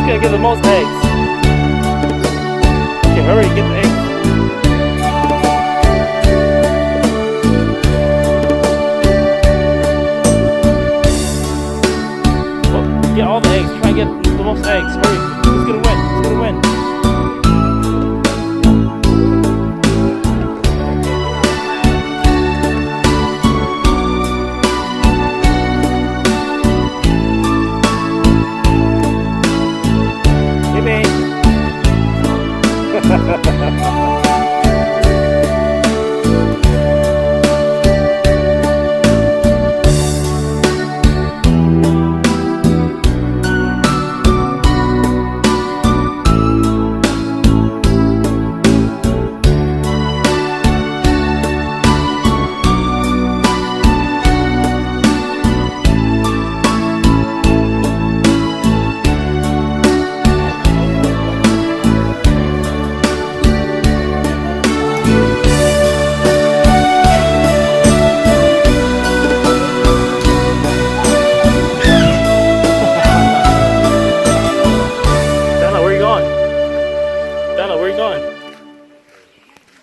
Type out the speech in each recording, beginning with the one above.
gonna get the most eggs? Okay, hurry, get the eggs. Well, get all the eggs. Try and get the most eggs. Hurry. Who's gonna win? Who's gonna win?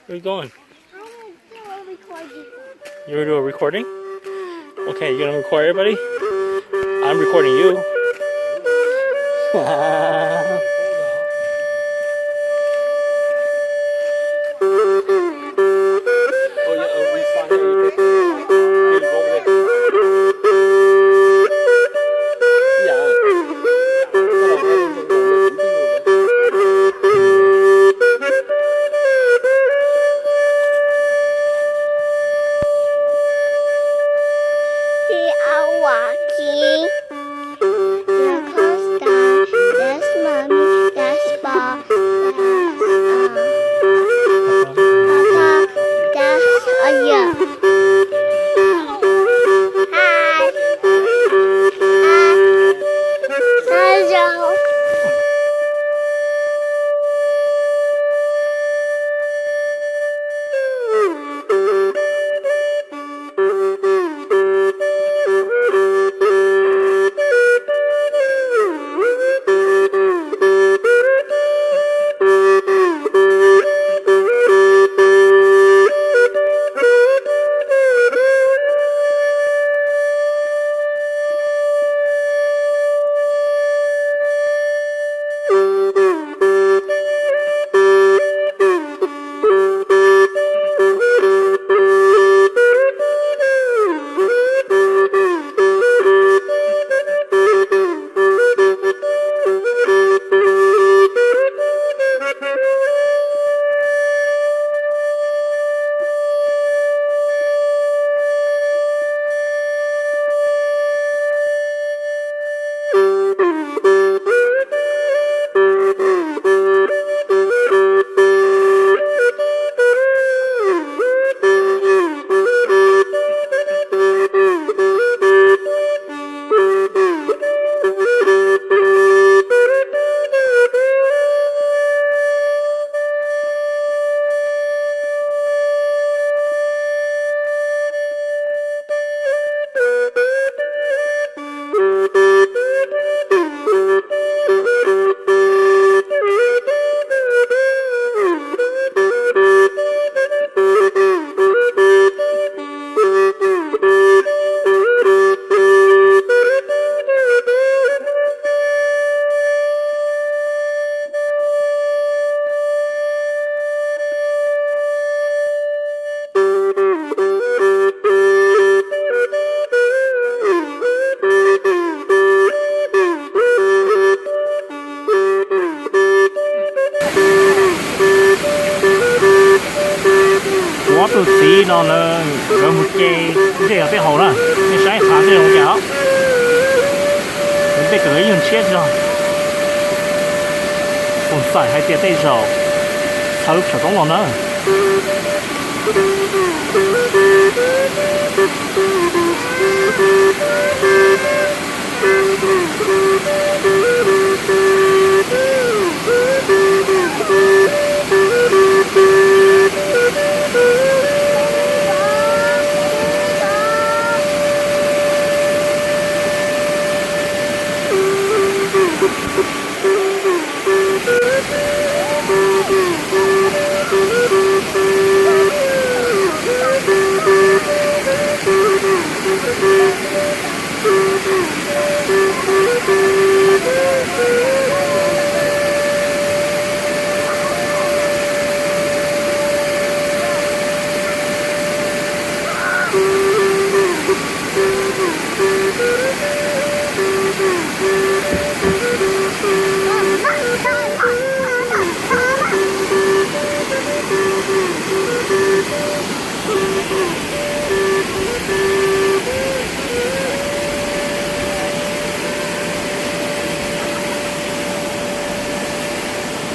Where are you going? I'm going to do a recording. You want to do a recording? Okay, you're gonna record everybody? I'm recording you. Walking. Here comes Dad. That's Mommy. That's Bob. That's Papa. That's Aya. Hi. Hi, Joe. To see nó gần một cái ở bên hậu là cái trái hạt này không kéo mình bị cái dùng chết rồi còn phải hay tiệt tay rồi sao lúc phải có nữa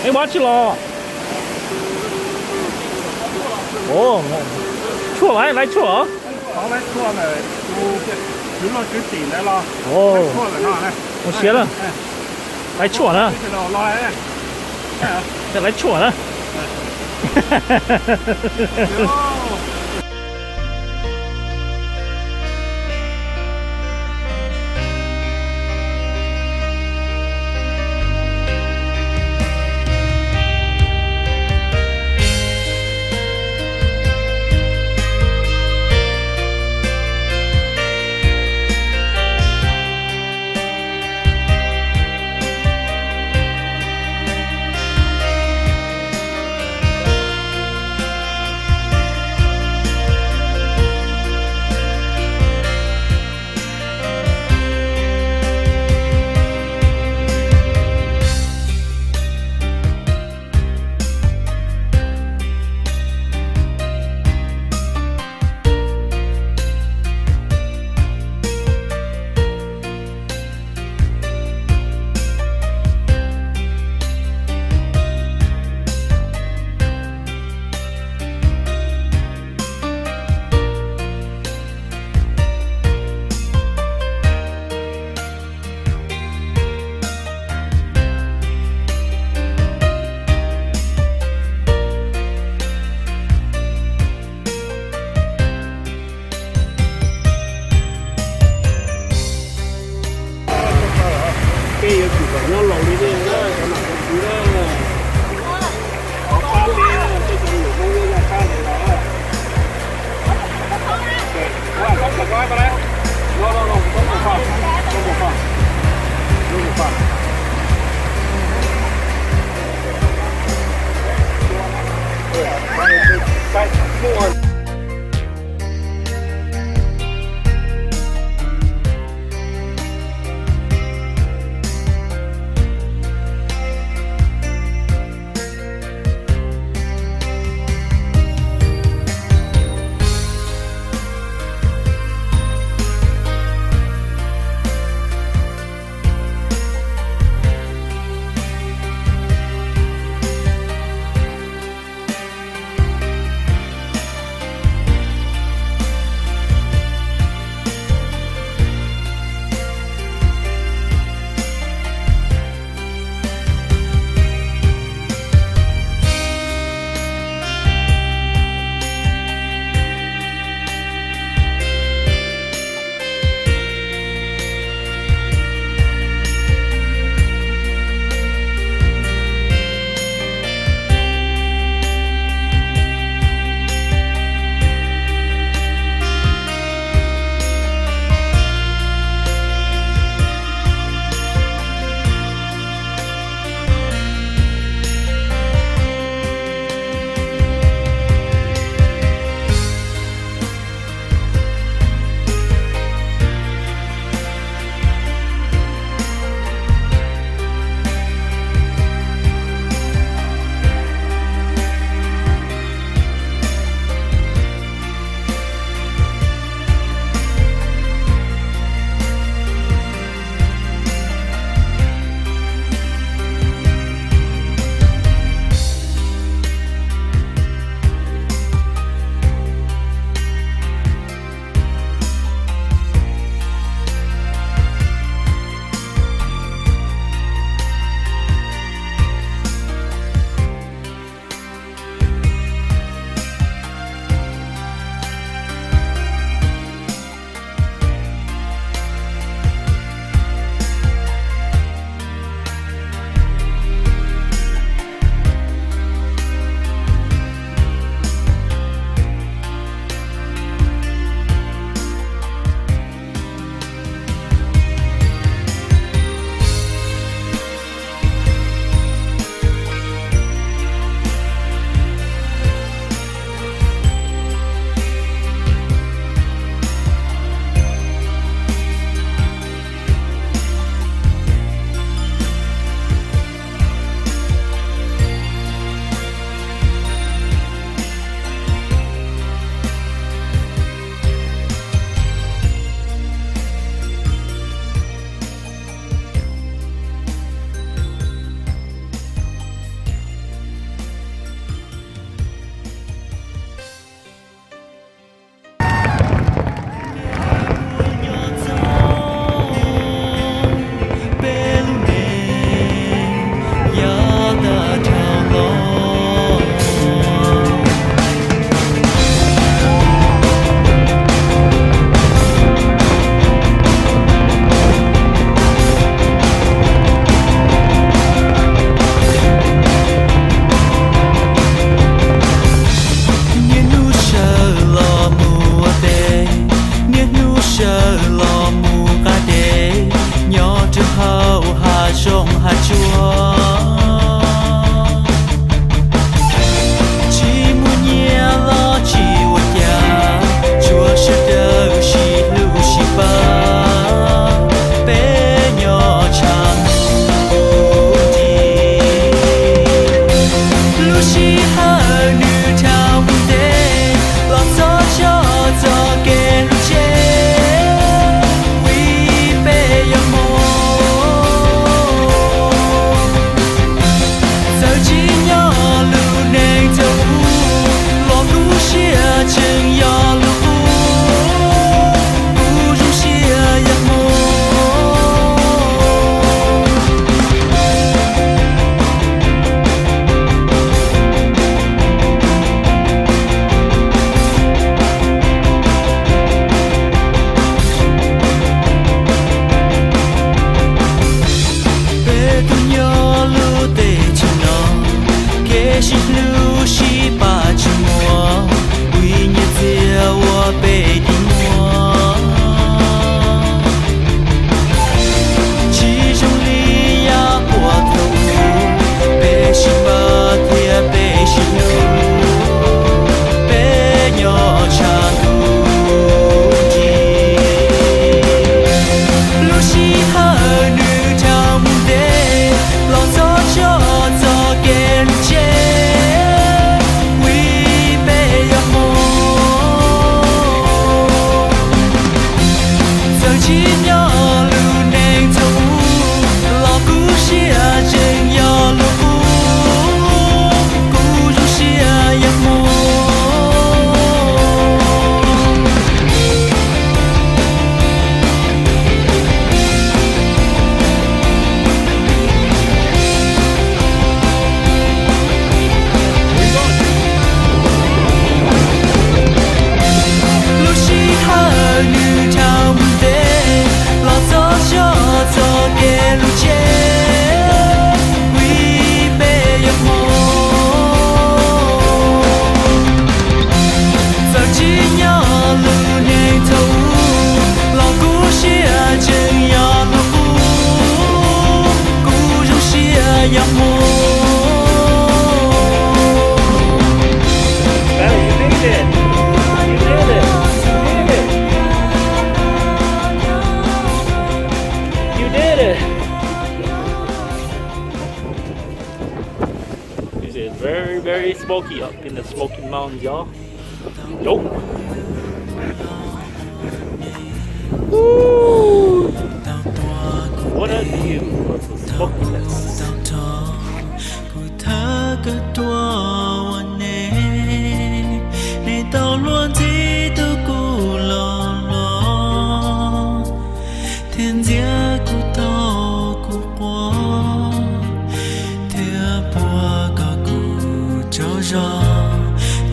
哎，挖起了。哦，错来错啊！好来错了，就落就顶来了。哦，错了上来。我歇了。来错呢？这个老来。这来错呢？ yang mu Bella, you made it. You did it. You did it. This is very, very smoky up in the Smoky Mountains, y'all. Yo. Woo. What a view of the smokiness. cái tuaวันnày này tao luôn chỉ tu cu lo lo thiên gia cu tao cu qua thiên bùa cả cu cho gió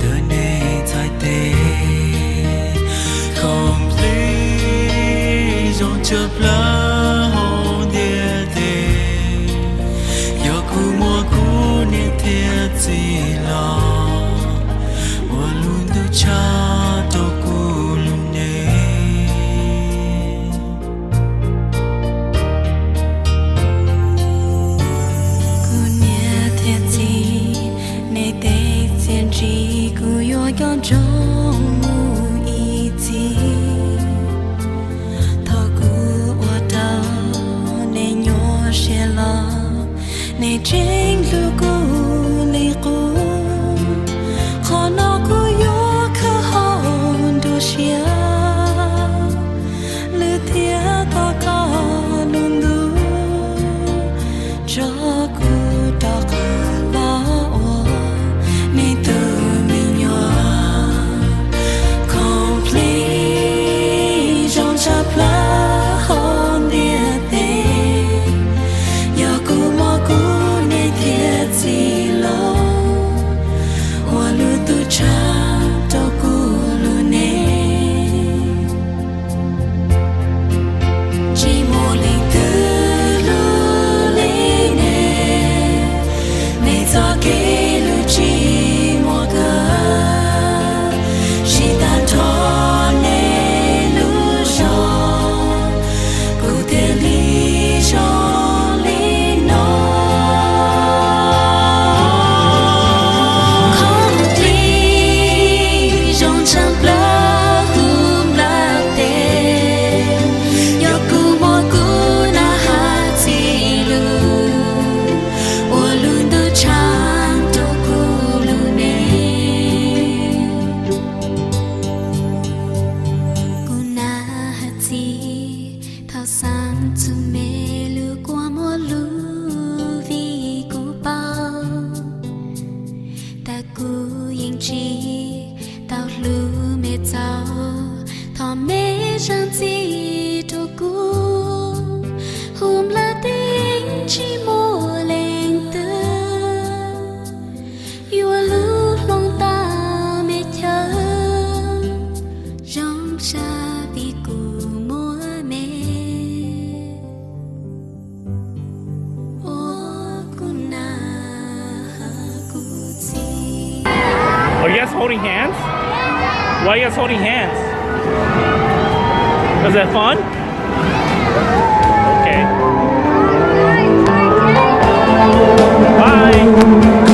từ nay tại tê không lý dòng chớp lá hồn địa tê yo cu mua cu thiệt gì lo và luôn tu cha cho cô luôn nè cô nhớ thiệt gì này tết thiên chỉ cô yo con trong mù ý chí thọ cô ở đâu này nhỏ sẽ lo này tranh lưu cô Are you guys holding hands? Why are you guys holding hands? Was that fun? Okay. Bye.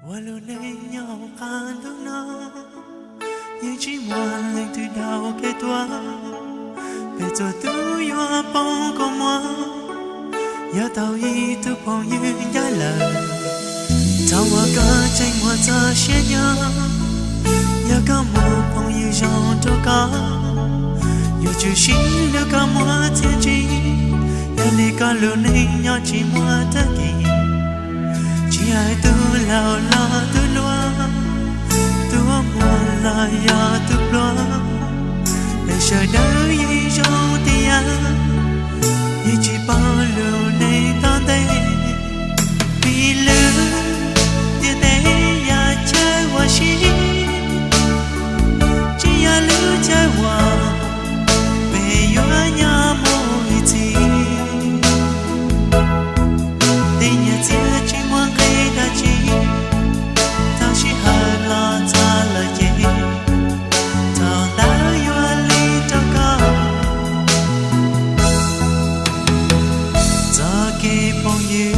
我路内nhau cả lúc nào như chỉ muốn lên từ đầu cái tua về rồi tu yo bông con mua nhớ tao y tu phong như nhớ lời tao qua cả tranh hoa ta sẽ nhớ nhớ cả một phong như trong trâu cá dù chưa xin được cả một thiên chi nhớ đi cả路内nhau chỉ muốn ta kỳ chỉ ai tu lao la tu loa tu muốn là ya tu loa để chờ đợi gì trong tia như chỉ bao lâu nay ta đây vì lỡ tia đây ya chơi hoa xí chỉ ya lỡ chơi hoa về yo nhà mỗi gì tình nhà chia chỉ muốn gây đã chỉ tao chỉ hơi lo ta là gì tao đã yo li trong cao ta kê bông như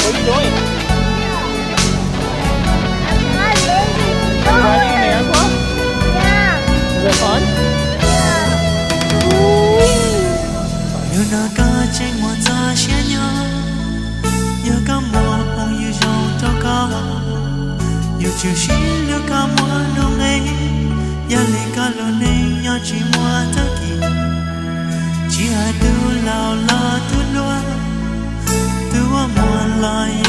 What are you doing? I'm Riding an airplane? Yeah. Is that fun? yêu na ca tranh hoa ta sẽ nhớ nhớ cả một phong như trong trâu cá yêu chiều xin được cả một nông ấy nhà lên cả lần này nhau chỉ mua ta kỳ chỉ hai tu lao la tu loa tu mua la